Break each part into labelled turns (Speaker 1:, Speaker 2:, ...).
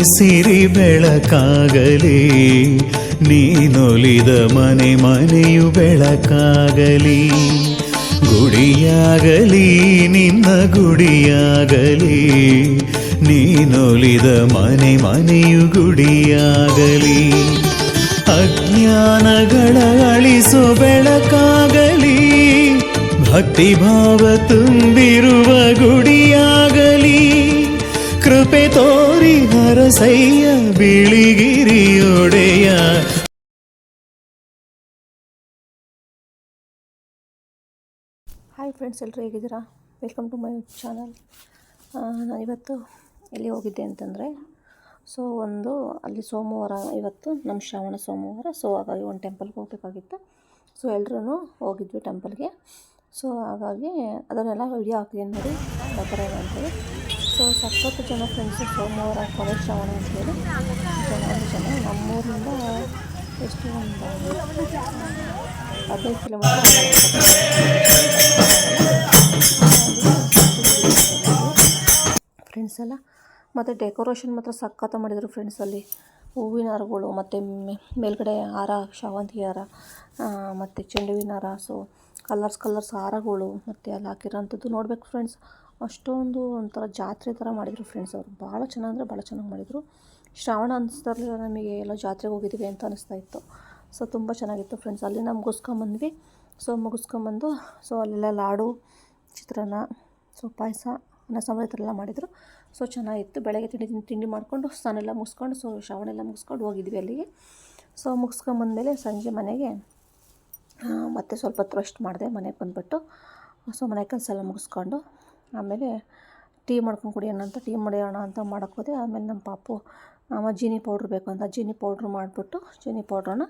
Speaker 1: ಸಿರಿ ಬೆಳಕಾಗಲಿ, ನೀನೊಲಿದ ಮನೆ ಮನೆಯು ಬೆಳಕಾಗಲಿ. ಗುಡಿಯಾಗಲಿ ನಿನ್ನ ಗುಡಿಯಾಗಲಿ, ನೀನೊಲಿದ ಮನೆ ಮನೆಯು ಗುಡಿಯಾಗಲಿ. ಅಜ್ಞಾನಗಳ ಅಳಿಸೋ ಬೆಳಕಾಗಲಿ, ಭಕ್ತಿಭಾವ ತುಂಬಿರುವ ಗುಡಿಯಾಗಲಿ. ಕೃಪೆ ತೋರಿ ಹರಸಯ್ಯ ಬಿಳಿಗಿರಿಯೊಡೆಯ.
Speaker 2: ಹಾಯ್ ಫ್ರೆಂಡ್ಸ್, ಎಲ್ಲರೂ ಹೇಗಿದ್ದೀರಾ? Welcome to my channel. ನಾನಿವತ್ತು ಎಲ್ಲಿ ಹೋಗಿದ್ದೆ ಅಂತಂದರೆ, ಅಲ್ಲಿ ಸೋಮವಾರ, ಇವತ್ತು ನಮ್ಮ ಶ್ರಾವಣ ಸೋಮವಾರ. ಹಾಗಾಗಿ ಒಂದು ಟೆಂಪಲ್ಗೆ ಹೋಗಬೇಕಾಗಿತ್ತು. ಎಲ್ಲರೂ ಹೋಗಿದ್ವಿ ಟೆಂಪಲ್ಗೆ. ಹಾಗಾಗಿ ಅದನ್ನೆಲ್ಲ ವಿಡಿಯೋ ಹಾಕಿದ್ದೀನಿ ನೋಡಿ, ಯಾವ ಥರ ಇದೆ ಅಂತೇಳಿ. ಸಖತ್ತು ಜನ ಫ್ರೆಂಡ್ಸು, ಸೋಮವಾರ ಕೊನೆ ಶ್ರಾವಣ ಅಂತೇಳಿ ಜನ ನಮ್ಮೂರಿಂದ ಎಷ್ಟು ಒಂದು 15 ಕಿಲೋಮೀಟರ್ ಫ್ರೆಂಡ್ಸ್ ಎಲ್ಲ. ಮತ್ತು ಡೆಕೋರೇಷನ್ ಮಾತ್ರ ಸಖತ್ತು ಮಾಡಿದರು ಫ್ರೆಂಡ್ಸ್. ಅಲ್ಲಿ ಹೂವಿನ ಹಾರಗಳು, ಮತ್ತು ಮೇಲ್ಗಡೆ ಹಾರ, ಶಾವಂತಿಗೆ ಹಾರ, ಮತ್ತು ಚೆಂಡು ಹೂವಿನ ಹಾರ, ಕಲರ್ಸ್ ಹಾರಗಳು, ಮತ್ತು ಅಲ್ಲಿ ಹಾಕಿರೋಂಥದ್ದು ನೋಡಬೇಕು ಫ್ರೆಂಡ್ಸ್. ಅಷ್ಟೊಂದು ಒಂಥರ ಜಾತ್ರೆ ಥರ ಮಾಡಿದರು ಫ್ರೆಂಡ್ಸ್. ಅವರು ಭಾಳ ಚೆನ್ನಾಗಿ ಮಾಡಿದರು. ಶ್ರಾವಣ ಅನಿಸ್ತಾರಲಿಲ್ಲ ನಮಗೆ, ಎಲ್ಲೋ ಜಾತ್ರೆಗೆ ಹೋಗಿದ್ದೀವಿ ಅಂತ ಅನಿಸ್ತಾ ಇತ್ತು. ತುಂಬ ಚೆನ್ನಾಗಿತ್ತು ಫ್ರೆಂಡ್ಸ್. ಅಲ್ಲಿ ನಾವು ಮುಗಿಸ್ಕೊಂಬಂದ್ವಿ. ಮುಗಿಸ್ಕೊಂಬಂದು ಅಲ್ಲೆಲ್ಲ ಲಾಡು, ಚಿತ್ರಾನ್ನ, ಪಾಯಸ, ಅನ್ನ ಸಾಂಬಾರು ಈ ಥರ ಎಲ್ಲ ಮಾಡಿದರು. ಚೆನ್ನಾಗಿತ್ತು. ಬೆಳಗ್ಗೆ ತಿಂಡಿ ಮಾಡಿಕೊಂಡು ಸ್ನಾನ ಎಲ್ಲ ಮುಗಿಸ್ಕೊಂಡು ಶ್ರಾವಣ ಎಲ್ಲ ಮುಗಿಸ್ಕೊಂಡು ಹೋಗಿದ್ವಿ ಅಲ್ಲಿಗೆ. ಮುಗಿಸ್ಕೊಂಬಂದಮೇಲೆ ಸಂಜೆ ಮನೆಗೆ ಮತ್ತೆ ಸ್ವಲ್ಪ ಹೊತ್ತು ರೆಸ್ಟ್ ಮಾಡಿದೆ. ಮನೆಗೆ ಬಂದುಬಿಟ್ಟು ಮನೆ ಕೆಲಸ ಎಲ್ಲ ಮುಗಿಸ್ಕೊಂಡು ಆಮೇಲೆ ಟೀ ಮಾಡ್ಕೊಂಡು ಕುಡಿಯೋಣ ಅಂತ ಮಾಡೋಕ್ಕೆ ಹೋದೆ. ಆಮೇಲೆ ನಮ್ಮ ಪಾಪು ಜೀನಿ ಪೌಡ್ರ್ ಬೇಕು ಅಂತ ಜೀನಿ ಪೌಡ್ರ್ ಮಾಡಿಬಿಟ್ಟು, ಜೀನಿ ಪೌಡ್ರನ್ನ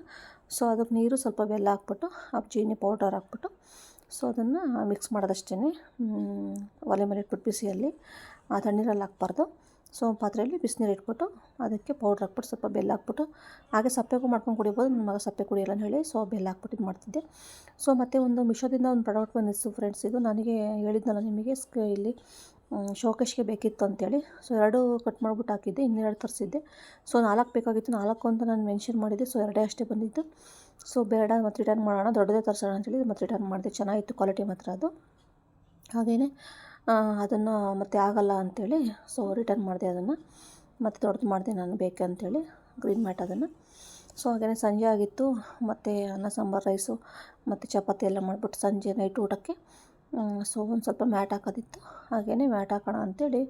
Speaker 2: ಅದಕ್ಕೆ ನೀರು ಸ್ವಲ್ಪ ಬೆಲ್ಲ ಹಾಕ್ಬಿಟ್ಟು, ಆ ಜೀನಿ ಪೌಡರ್ ಹಾಕ್ಬಿಟ್ಟು ಅದನ್ನು ಮಿಕ್ಸ್ ಮಾಡೋದಷ್ಟೇ. ಒಲೆ ಮೇಲೆ ಇಟ್ಬಿಟ್ಟು ಬಿಸಿಯಲ್ಲಿ, ತಣ್ಣೀರಲ್ಲಿ ಹಾಕ್ಬಾರ್ದು. ಪಾತ್ರೆಯಲ್ಲಿ ಬಿಸಿನೀರು ಇಟ್ಬಿಟ್ಟು ಅದಕ್ಕೆ ಪೌಡ್ರ್ ಹಾಕ್ಬಿಟ್ಟು ಸ್ವಲ್ಪ ಬೆಲ್ಲ ಹಾಕ್ಬಿಟ್ಟು, ಹಾಗೆ ಸಪ್ಪೆಗೂ ಮಾಡ್ಕೊಂಡು ಕುಡಿಬೋದು. ನನ್ನ ಮಗ ಸಪ್ಪೆ ಕುಡಿಯಲ್ಲ ಅಂತ ಹೇಳಿ ಬೆಲ್ಲ ಹಾಕ್ಬಿಟ್ಟು ಇದು ಮಾಡ್ತಿದ್ದೆ. ಮತ್ತು ಒಂದು ಮಿಶೋದಿಂದ ಒಂದು ಪ್ರಾಡಕ್ಟ್ ಬಂದಿತ್ತು ಫ್ರೆಂಡ್ಸ್. ಇದು ನನಗೆ ಹೇಳಿದ್ನಲ್ಲ ನಿಮಗೆ, ಇಲ್ಲಿ ಶೋಕೇಶ್ಗೆ ಬೇಕಿತ್ತು ಅಂತೇಳಿ. 2 ಕಟ್ ಮಾಡಿಬಿಟ್ಟು ಹಾಕಿದ್ದೆ, ಇನ್ನೆರಡು ತರಿಸಿದ್ದೆ. 4 ಬೇಕಾಗಿತ್ತು, 4 ಅಂತ ನಾನು ಮೆನ್ಷನ್ ಮಾಡಿದ್ದೆ. 2 ಅಷ್ಟೇ ಬಂದಿದ್ದು. ಬೇಡ, ಮತ್ತು ರಿಟರ್ನ್ ಮಾಡೋಣ, ದೊಡ್ಡದೇ ತರಿಸೋಣ ಅಂತೇಳಿ ಮತ್ತು ರಿಟರ್ನ್ ಮಾಡಿದೆ. ಚೆನ್ನಾಗಿತ್ತು ಕ್ವಾಲಿಟಿ ಮಾತ್ರ ಅದು. ಹಾಗೆಯೇ ಅದನ್ನು ಮತ್ತೆ ಆಗಲ್ಲ ಅಂಥೇಳಿ ರಿಟರ್ನ್ ಮಾಡಿದೆ ಅದನ್ನು. ಮತ್ತು ದೊಡ್ಡದು ಮಾಡಿದೆ ನಾನು ಬೇಕಂತೇಳಿ, ಗ್ರೀನ್ ಮ್ಯಾಟ್ ಅದನ್ನು. ಹಾಗೆಯೇ ಸಂಜೆ ಆಗಿತ್ತು. ಮತ್ತು ಅನ್ನ ಸಾಂಬಾರು, ರೈಸು ಮತ್ತು ಚಪಾತಿ ಎಲ್ಲ ಮಾಡಿಬಿಟ್ಟು ಸಂಜೆ ನೈಟ್ ಊಟಕ್ಕೆ ಒಂದು ಸ್ವಲ್ಪ ಮ್ಯಾಟ್ ಹಾಕೋದಿತ್ತು. ಹಾಗೆಯೇ ಮ್ಯಾಟ್ ಹಾಕೋಣ ಅಂಥೇಳಿ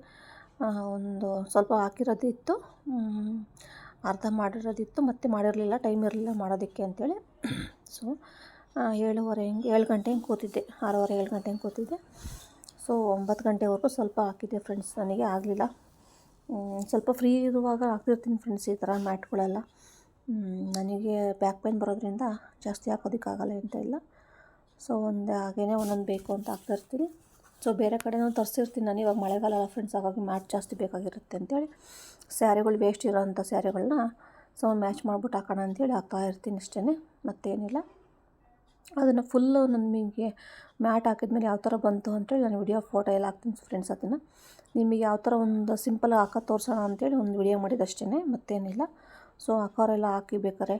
Speaker 2: ಒಂದು ಸ್ವಲ್ಪ ಹಾಕಿರೋದಿತ್ತು, ಅರ್ಧ ಮಾಡಿರೋದಿತ್ತು, ಮತ್ತು ಮಾಡಿರಲಿಲ್ಲ, ಟೈಮ್ ಇರಲಿಲ್ಲ ಮಾಡೋದಕ್ಕೆ ಅಂಥೇಳಿ. 7 ಗಂಟೆ ಹಿಂಗೆ ಕೂತಿದ್ದೆ, 6:30 7 ಗಂಟೆ ಹಿಂಗೆ ಕೂತಿದ್ದೆ. 9 ಗಂಟೆವರೆಗೂ ಸ್ವಲ್ಪ ಹಾಕಿದ್ದೆ ಫ್ರೆಂಡ್ಸ್. ನನಗೆ ಆಗಲಿಲ್ಲ. ಸ್ವಲ್ಪ ಫ್ರೀ ಇರುವಾಗ ಹಾಕ್ತಿರ್ತೀನಿ ಫ್ರೆಂಡ್ಸ್ ಈ ಥರ ಮ್ಯಾಟ್ಗಳೆಲ್ಲ. ನನಗೆ ಬ್ಯಾಕ್ ಪೇನ್ ಬರೋದ್ರಿಂದ ಜಾಸ್ತಿ ಹಾಕೋದಕ್ಕಾಗಲ್ಲ ಅಂತ ಇಲ್ಲ. ಹಾಗೆಯೇ ಒಂದೊಂದು ಬೇಕು ಅಂತ ಹಾಕ್ತಾಯಿರ್ತೀನಿ. ಬೇರೆ ಕಡೆನೂ ತರಿಸಿರ್ತೀನಿ ನಾನು. ಇವಾಗ ಮಳೆಗಾಲ ಅಲ್ಲ ಫ್ರೆಂಡ್ಸ್, ಹಾಗಾಗಿ ಮ್ಯಾಟ್ ಜಾಸ್ತಿ ಬೇಕಾಗಿರುತ್ತೆ ಅಂತೇಳಿ ಸ್ಯಾರಿಗಳು, ವೇಸ್ಟ್ ಇರೋಂಥ ಸ್ಯಾರಿಗಳನ್ನ ಮ್ಯಾಚ್ ಮಾಡಿಬಿಟ್ಟು ಹಾಕೋಣ ಅಂತೇಳಿ ಹಾಕ್ತಾಯಿರ್ತೀನಿ ಅಷ್ಟೇ, ಮತ್ತೇನಿಲ್ಲ. ಅದನ್ನು ಫುಲ್ಲು ನಮಗೆ ಮ್ಯಾಟ್ ಹಾಕಿದ್ಮೇಲೆ ಯಾವ ಥರ ಬಂತು ಅಂತೇಳಿ ನಾನು ವಿಡಿಯೋ ಫೋಟೋ ಎಲ್ಲ ಹಾಕ್ತೀನಿ ಫ್ರೆಂಡ್ಸ್. ಅದನ್ನು ನಿಮಗೆ ಯಾವ ಥರ ಒಂದು ಸಿಂಪಲ್ ಹಾಕೋದು ತೋರಿಸೋಣ ಅಂತೇಳಿ ಒಂದು ವಿಡಿಯೋ ಮಾಡಿದಷ್ಟೇ, ಮತ್ತೇನಿಲ್ಲ. ಹಾಕೋರೆಲ್ಲ ಹಾಕಿ ಬೇಕಾರೆ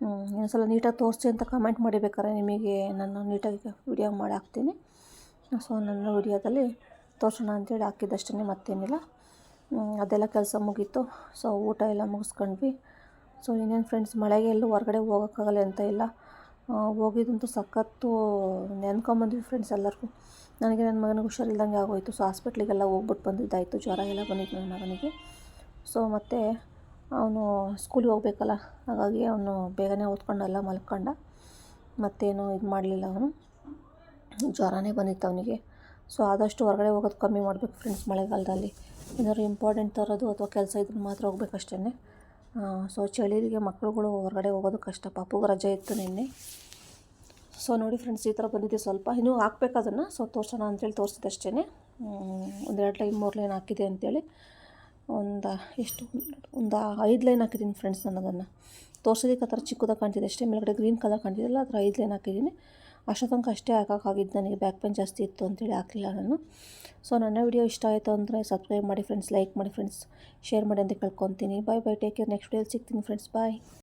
Speaker 2: ಇನ್ನೊಂದ್ಸಲ ನೀಟಾಗಿ ತೋರಿಸಿ ಅಂತ ಕಮೆಂಟ್ ಮಾಡಿ, ಬೇಕಾರೆ ನಿಮಗೆ ನಾನು ನೀಟಾಗಿ ವಿಡಿಯೋ ಮಾಡಿ ಹಾಕ್ತೀನಿ. ನನ್ನ ವಿಡಿಯೋದಲ್ಲಿ ತೋರಿಸೋಣ ಅಂತೇಳಿ ಹಾಕಿದ್ದಷ್ಟೇ, ಮತ್ತೇನಿಲ್ಲ. ಅದೆಲ್ಲ ಕೆಲಸ ಮುಗೀತು. ಊಟ ಎಲ್ಲ ಮುಗಿಸ್ಕೊಂಡ್ವಿ. ಇನ್ನೇನು ಫ್ರೆಂಡ್ಸ್, ಮಳೆಗೆ ಎಲ್ಲೂ ಹೊರಗಡೆ ಹೋಗೋಕ್ಕಾಗಲ್ಲ ಅಂತ ಇಲ್ಲ. ಹೋಗಿದ್ದಂತೂ ಸಖತ್ತು ನೆನ್ಕೊಂಬಂದ್ವಿ ಫ್ರೆಂಡ್ಸ್ ಎಲ್ಲರಿಗೂ. ನನಗೆ ನನ್ನ ಮಗನಿಗೆ ಹುಷಾರಿಲ್ದಂಗೆ ಆಗೋಯಿತು. ಹಾಸ್ಪಿಟ್ಲಿಗೆಲ್ಲ ಹೋಗ್ಬಿಟ್ಟು ಬಂದಿದ್ದಾಯಿತು. ಜ್ವರ ಎಲ್ಲ ಬಂದಿತ್ತು ನನ್ನ ಮಗನಿಗೆ. ಮತ್ತು ಅವನು ಸ್ಕೂಲಿಗೆ ಹೋಗ್ಬೇಕಲ್ಲ, ಹಾಗಾಗಿ ಅವನು ಬೇಗನೆ ಓದ್ಕೊಂಡೆಲ್ಲ ಮಲ್ಕೊಂಡ. ಮತ್ತೇನು ಇದು ಮಾಡಲಿಲ್ಲ, ಅವನು ಜ್ವರನೇ ಬಂದಿತ್ತು ಅವನಿಗೆ. ಆದಷ್ಟು ಹೊರಗಡೆ ಹೋಗೋದು ಕಮ್ಮಿ ಮಾಡಬೇಕು ಫ್ರೆಂಡ್ಸ್ ಮಳೆಗಾಲದಲ್ಲಿ. ಏನಾದ್ರು ಇಂಪಾರ್ಟೆಂಟ್ ತರೋದು ಅಥವಾ ಕೆಲಸ ಇದ್ರೆ ಮಾತ್ರ ಹೋಗ್ಬೇಕಷ್ಟೇ. ಚಳಿಗೆ ಮಕ್ಕಳುಗಳು ಹೊರಗಡೆ ಹೋಗೋದು ಕಷ್ಟ. ಪಾಪುಗೆ ರಜೆ ಇತ್ತು ನಿನ್ನೆ. ನೋಡಿ ಫ್ರೆಂಡ್ಸ್, ಈ ಥರ ಬಂದಿದೆ. ಸ್ವಲ್ಪ ಇನ್ನೂ ಹಾಕ್ಬೇಕು ಅದನ್ನು. ತೋರಿಸೋಣ ಅಂತೇಳಿ ತೋರಿಸಿದೆ ಅಷ್ಟೇ. 1-2 ಲೈನ್ 3 ಲೈನ್ ಹಾಕಿದೆ ಅಂತೇಳಿ ಒಂದು 5 ಲೈನ್ ಹಾಕಿದ್ದೀನಿ ಫ್ರೆಂಡ್ಸ್. ನಾನು ಅದನ್ನು ತೋರಿಸೋದಕ್ಕೆ ಆ ಥರ ಚಿಕ್ಕದಾಗಿ ಕಾಣ್ತಿದೆ ಅಷ್ಟೇ. ಮೇಲ್ಗಡೆ ಗ್ರೀನ್ ಕಲರ್ ಕಾಣ್ತಿದೆಯಲ್ಲ, ಆ ಥರ 5 ಲೈನ್ ಹಾಕಿದ್ದೀನಿ. ಅಷ್ಟೊತ್ತನಕ ಅಷ್ಟೇ ಹಾಕೋಕ್ಕಾಗಿದ್ದು ನನಗೆ ಬ್ಯಾಕ್ ಪೇನ್ ಜಾಸ್ತಿ ಇತ್ತು ಅಂತೇಳಿ ಹಾಕಲಿಲ್ಲ ನಾನು. ಸೊ ನನ್ನ ವಿಡಿಯೋ ಇಷ್ಟ ಆಯಿತು ಅಂದರೆ ಸಬ್ಸ್ಕ್ರೈಬ್ ಮಾಡಿ ಫ್ರೆಂಡ್ಸ್, ಲೈಕ್ ಮಾಡಿ ಫ್ರೆಂಡ್ಸ್, ಶೇರ್ ಮಾಡಿ ಅಂತ ಕೇಳ್ಕೊತೀನಿ. ಬಾಯ್ ಬಾಯ್, ಟೇಕ್ ಕೇರ್. ನೆಕ್ಸ್ಟ್ ವಿಡಿಯೋಲಿ ಸಿಗ್ತೀನಿ ಫ್ರೆಂಡ್ಸ್, ಬಾಯ್.